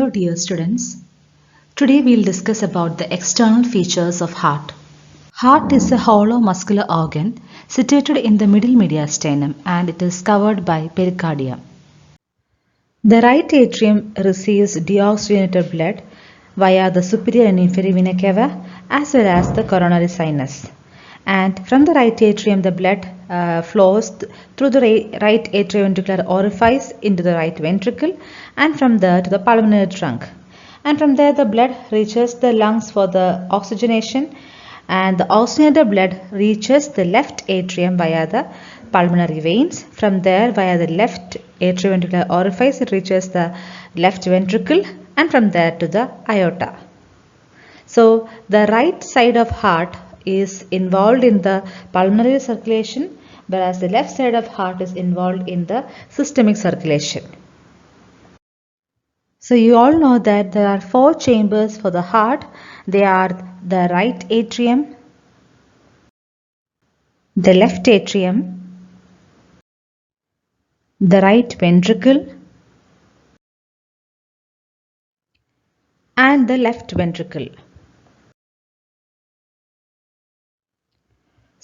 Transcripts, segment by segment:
Hello dear students. Today we'll discuss about the external features of heart. Heart is a hollow muscular organ situated in the middle mediastinum and it is covered by pericardium. The right atrium receives deoxygenated blood via the superior and inferior vena cava as well as the coronary sinus. And from the right atrium the blood flows through the right atrioventricular orifice into the right ventricle and from there to the pulmonary trunk. And from there the blood reaches the lungs for the oxygenation and the oxygenated blood reaches the left atrium via the pulmonary veins. From there via the left atrioventricular orifice it reaches the left ventricle and from there to the aorta. So the right side of heart is involved in the pulmonary circulation whereas the left side of heart is involved in the systemic circulation. So you all know that there are four chambers for the heart. They are the right atrium, the left atrium, the right ventricle and the left ventricle.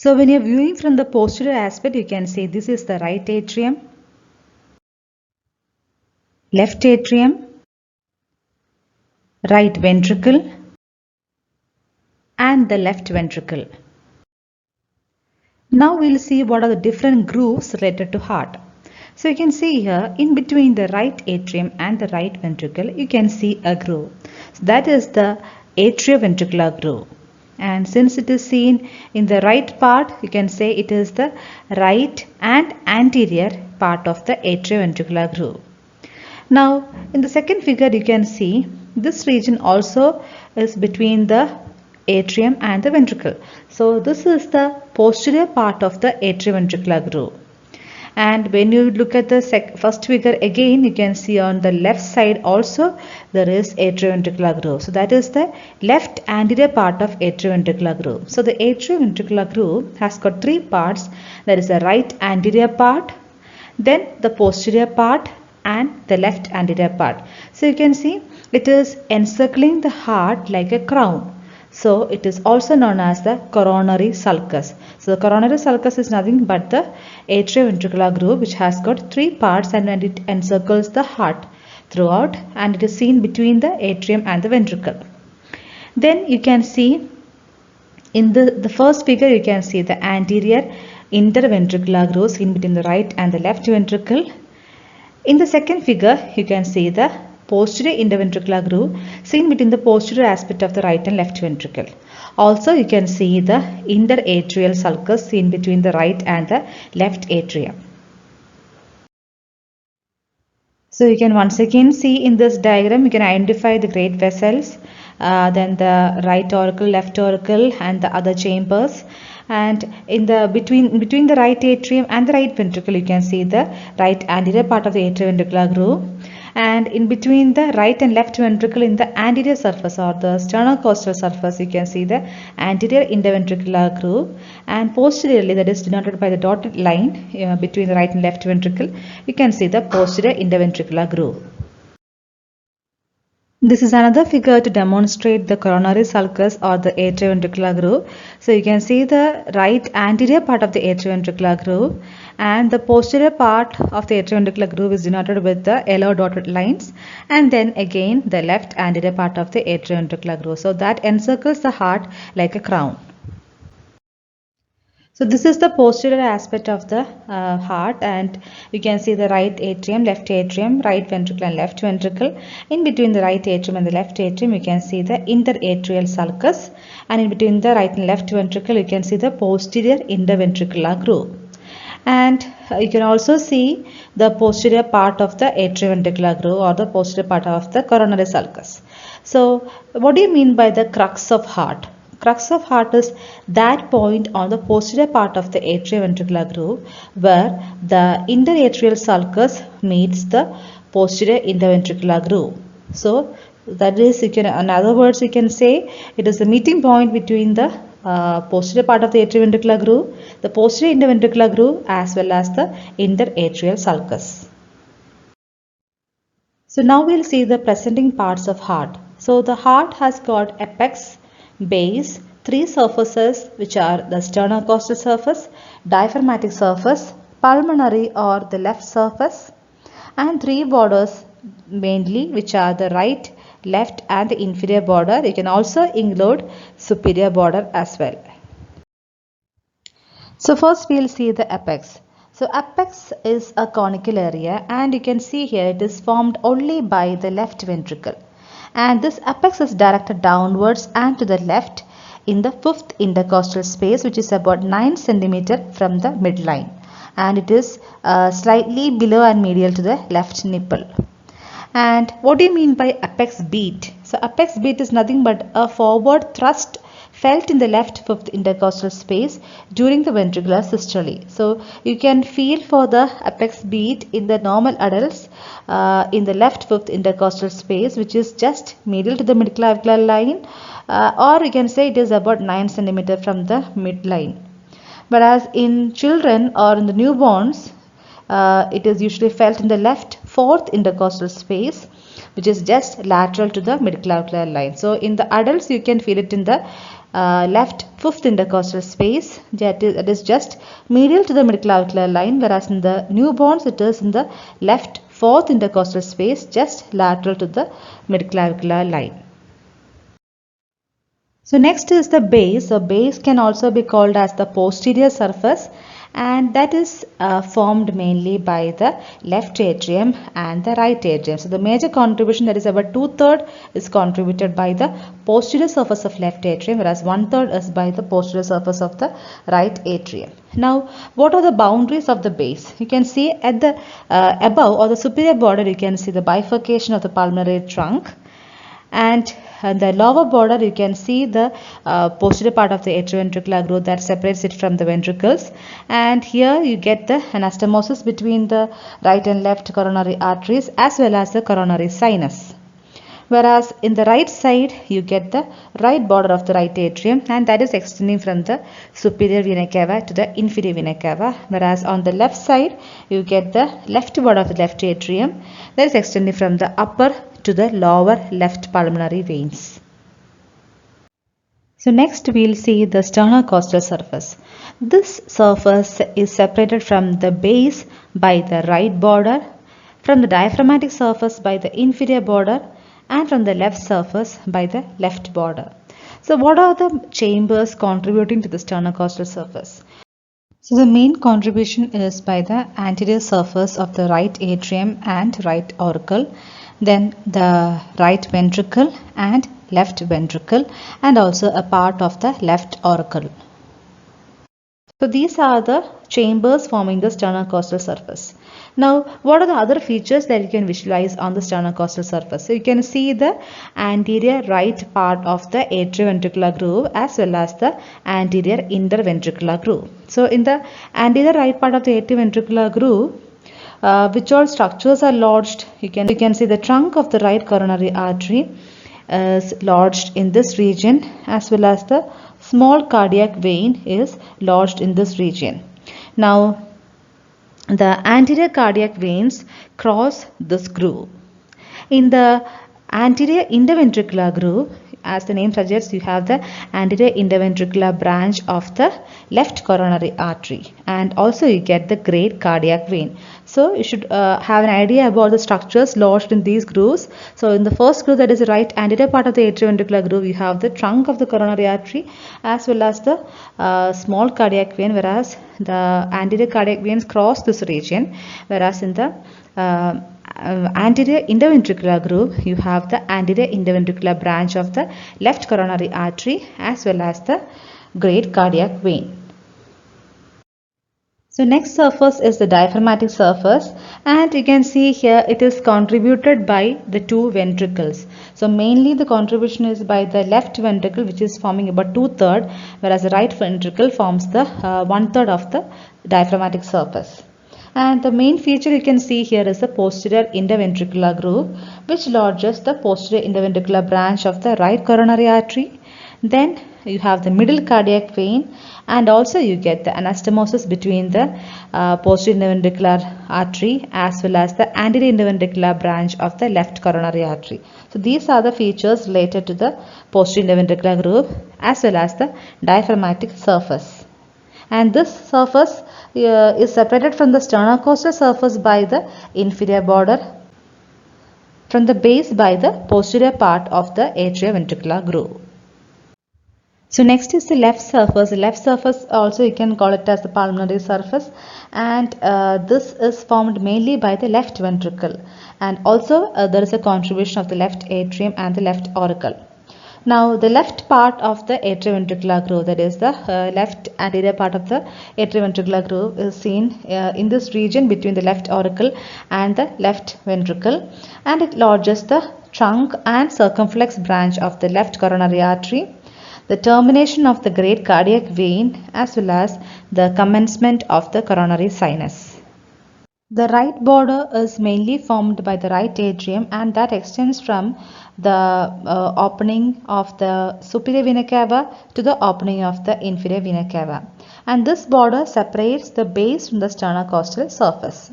So when you are viewing from the posterior aspect, you can say this is the right atrium, left atrium, right ventricle and the left ventricle. Now we will see what are the different grooves related to heart. So you can see here in between the right atrium and the right ventricle you can see a groove. So that is the atrioventricular groove. And since it is seen in the right part, you can say it is the right and anterior part of the atrioventricular groove. Now in the second figure you can see this region also is between the atrium and the ventricle. So this is the posterior part of the atrioventricular groove. And when you look at the first figure again, you can see on the left side also there is atrioventricular groove. So that is the left anterior part of atrioventricular groove. So the atrioventricular groove has got three parts. There is the right anterior part, then the posterior part and the left anterior part. So you can see it is encircling the heart like a crown. So it is also known as the coronary sulcus. So the coronary sulcus is nothing but the atrioventricular groove which has got three parts and it encircles the heart throughout and it is seen between the atrium and the ventricle. Then you can see in the first figure you can see the anterior interventricular groove seen between the right and the left ventricle. In the second figure you can see the posterior interventricular groove seen between the posterior aspect of the right and left ventricle. Also you can see the interatrial sulcus seen between the right and the left atrium. So you can once again see in this diagram you can identify the great vessels, then the right auricle, left auricle and the other chambers. And in the between the right atrium and the right ventricle you can see the right anterior part of the atrioventricular groove. And in between the right and left ventricle in the anterior surface or the sternocostal surface you can see the anterior interventricular groove, and posteriorly, that is denoted by the dotted line between the right and left ventricle, you can see the posterior interventricular groove. This is another figure to demonstrate the coronary sulcus or the atrioventricular groove. So you can see the right anterior part of the atrioventricular groove and the posterior part of the atrioventricular groove is denoted with the yellow dotted lines, and then again the left anterior part of the atrioventricular groove. So that encircles the heart like a crown. So this is the posterior aspect of the heart, and you can see the right atrium, left atrium, right ventricle and left ventricle. In between the right atrium and the left atrium you can see the interatrial sulcus, and in between the right and left ventricle you can see the posterior interventricular groove. And you can also see the posterior part of the atrioventricular groove or the posterior part of the coronary sulcus. So what do you mean by the crux of heart? Crux of heart is that point on the posterior part of the atrioventricular groove where the interatrial sulcus meets the posterior interventricular groove. So that is, in other words, you can say it is the meeting point between the posterior part of the atrioventricular groove, the posterior interventricular groove as well as the interatrial sulcus. So now we'll see the presenting parts of heart. So the heart has got apex, base, three surfaces which are the sternocostal surface, diaphragmatic surface, pulmonary or the left surface, and three borders mainly which are the right, left and the inferior border. You can also include superior border as well. So first we'll see the apex. So apex is a conical area and you can see here it is formed only by the left ventricle. And this apex is directed downwards and to the left in the fifth intercostal space, which is about 9 cm from the midline. And it is slightly below and medial to the left nipple. And what do you mean by apex beat? So apex beat is nothing but a forward thrust felt in the left fifth intercostal space during the ventricular systole. So you can feel for the apex beat in the normal adults in the left fifth intercostal space, which is just medial to the midclavicular line, or you can say it is about 9 cm from the midline. Whereas in children or in the newborns, it is usually felt in the left fourth intercostal space, which is just lateral to the midclavicular line. So in the adults, you can feel it in the left fifth intercostal space, that is just medial to the midclavicular line, whereas in the newborns, it is in the left fourth intercostal space, just lateral to the midclavicular line. So next is the base. So base can also be called as the posterior surface, and that is formed mainly by the left atrium and the right atrium. So the major contribution, that is about 2/3, is contributed by the posterior surface of left atrium, whereas 1/3 is by the posterior surface of the right atrium. Now, what are the boundaries of the base? You can see at the above or the superior border, you can see the bifurcation of the pulmonary trunk. And the lower border, you can see the posterior part of the atrioventricular groove that separates it from the ventricles. And here you get the anastomosis between the right and left coronary arteries as well as the coronary sinus. Whereas in the right side, you get the right border of the right atrium, and that is extending from the superior vena cava to the inferior vena cava. Whereas on the left side, you get the left border of the left atrium, that is extending from the upper to the lower left pulmonary veins. So next we'll see the sternocostal surface. This surface is separated from the base by the right border, from the diaphragmatic surface by the inferior border, and from the left surface by the left border. So what are the chambers contributing to the sternocostal surface? So the main contribution is by the anterior surface of the right atrium and right auricle, then the right ventricle and left ventricle, and also a part of the left auricle. So these are the chambers forming the sternocostal surface. Now, what are the other features that you can visualize on the sternocostal surface? So you can see the anterior right part of the atrioventricular groove as well as the anterior interventricular groove. So in the anterior right part of the atrioventricular groove, which all structures are lodged, you can see the trunk of the right coronary artery is lodged in this region, as well as the small cardiac vein is lodged in this region. Now, the anterior cardiac veins cross this groove. In the anterior interventricular groove, as the name suggests, you have the anterior interventricular branch of the left coronary artery, and also you get the great cardiac vein. So you should have an idea about the structures lodged in these grooves. So in the first groove, that is the right anterior part of the atrioventricular groove, you have the trunk of the coronary artery as well as the small cardiac vein, whereas the anterior cardiac veins cross this region, whereas in the anterior interventricular groove, you have the anterior interventricular branch of the left coronary artery as well as the great cardiac vein. So next surface is the diaphragmatic surface, and you can see here it is contributed by the two ventricles. So mainly the contribution is by the left ventricle, which is forming about 2/3, whereas the right ventricle forms the 1/3 of the diaphragmatic surface. And the main feature you can see here is the posterior interventricular groove, which lodges the posterior interventricular branch of the right coronary artery. Then you have the middle cardiac vein, and also you get the anastomosis between the posterior interventricular artery as well as the anterior interventricular branch of the left coronary artery. So these are the features related to the posterior interventricular groove as well as the diaphragmatic surface. And this surface is separated from the sternocostal surface by the inferior border, from the base by the posterior part of the atrioventricular groove. So next is the left surface. The left surface also you can call it as the pulmonary surface, and this is formed mainly by the left ventricle, and also there is a contribution of the left atrium and the left auricle. Now the left part of the atrioventricular groove, that is the left anterior part of the atrioventricular groove, is seen in this region between the left auricle and the left ventricle, and it lodges the trunk and circumflex branch of the left coronary artery, the termination of the great cardiac vein, as well as the commencement of the coronary sinus. The right border is mainly formed by the right atrium, and that extends from the opening of the superior vena cava to the opening of the inferior vena cava. And this border separates the base from the sternocostal surface.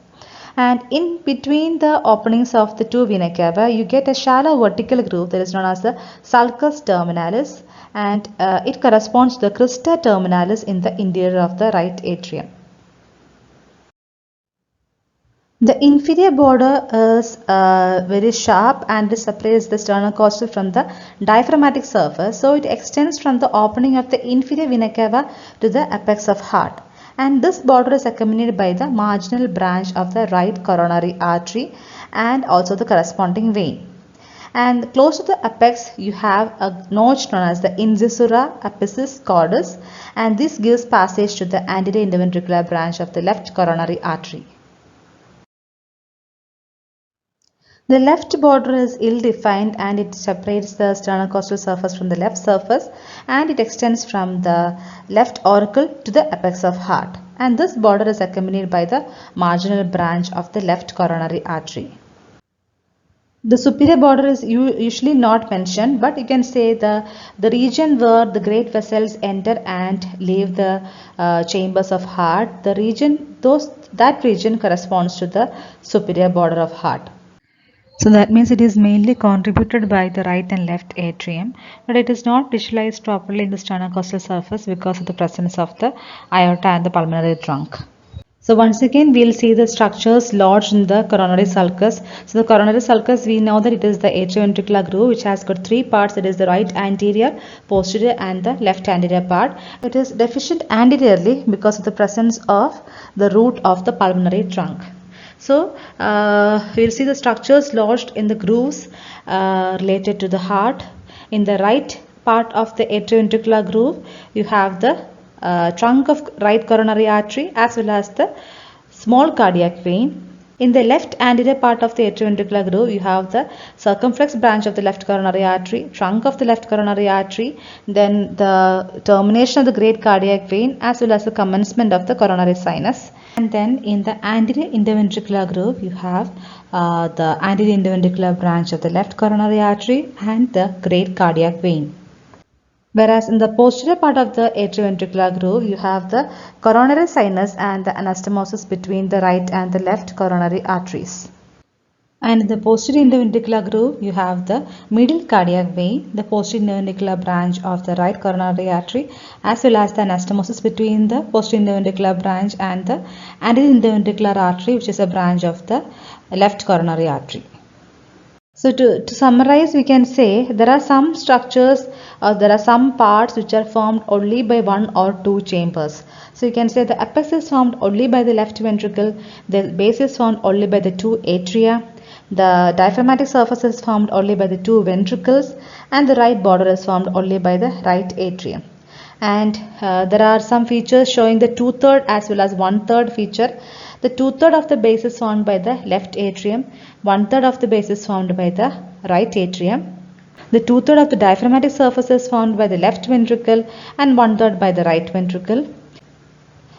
And in between the openings of the two vena cava, you get a shallow vertical groove that is known as the sulcus terminalis, and it corresponds to the crista terminalis in the interior of the right atrium. The inferior border is very sharp and it separates the sternocostal from the diaphragmatic surface. So it extends from the opening of the inferior vena cava to the apex of heart. And this border is accompanied by the marginal branch of the right coronary artery and also the corresponding vein. And close to the apex you have a notch known as the incisura apicis cordis, and this gives passage to the anterior interventricular branch of the left coronary artery. The left border is ill-defined and it separates the sternocostal surface from the left surface, and it extends from the left auricle to the apex of heart. And this border is accompanied by the marginal branch of the left coronary artery. The superior border is usually not mentioned, but you can say the region where the great vessels enter and leave the chambers of heart, that region corresponds to the superior border of heart. So that means it is mainly contributed by the right and left atrium, but it is not visualized properly in the sternocostal surface because of the presence of the aorta and the pulmonary trunk. So once again we will see the structures lodged in the coronary sulcus. So the coronary sulcus, we know that it is the atrioventricular groove which has got three parts, that is the right anterior, posterior and the left anterior part. It is deficient anteriorly because of the presence of the root of the pulmonary trunk. So we'll see the structures lodged in the grooves related to the heart. In the right part of the atrioventricular groove, you have the trunk of right coronary artery as well as the small cardiac vein. In the left anterior part of the atrioventricular groove, you have the circumflex branch of the left coronary artery, trunk of the left coronary artery, then the termination of the great cardiac vein as well as the commencement of the coronary sinus. And then in the anterior interventricular groove, you have the anterior interventricular branch of the left coronary artery and the great cardiac vein. Whereas in the posterior part of the atrioventricular groove, you have the coronary sinus and the anastomosis between the right and the left coronary arteries. And in the posterior interventricular groove, you have the middle cardiac vein, the posterior interventricular branch of the right coronary artery, as well as the anastomosis between the posterior interventricular branch and the anterior interventricular artery, which is a branch of the left coronary artery. So to summarize, we can say there are some structures or there are some parts which are formed only by one or two chambers. So you can say the apex is formed only by the left ventricle, the base is formed only by the two atria, the diaphragmatic surface is formed only by the two ventricles, and the right border is formed only by the right atrium. And there are some features showing the 2/3 as well as 1/3 feature. The 2/3 of the base is formed by the left atrium, 1/3 of the base is formed by the right atrium. The 2/3 of the diaphragmatic surface is formed by the left ventricle and 1/3 by the right ventricle.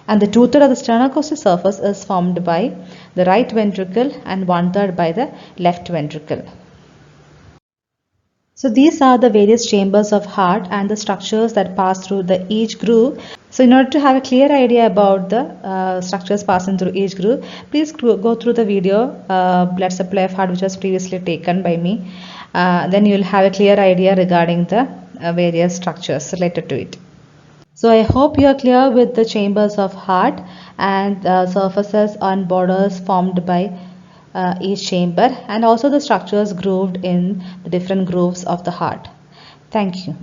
And the 2/3 of the sternocostal surface is formed by the right ventricle and 1/3 by the left ventricle. So these are the various chambers of heart and the structures that pass through each groove. So in order to have a clear idea about the structures passing through each groove, please go through the video blood supply of heart which was previously taken by me. Then you will have a clear idea regarding the various structures related to it. So I hope you are clear with the chambers of heart and surfaces and borders formed by each chamber, and also the structures grooved in the different grooves of the heart. Thank you.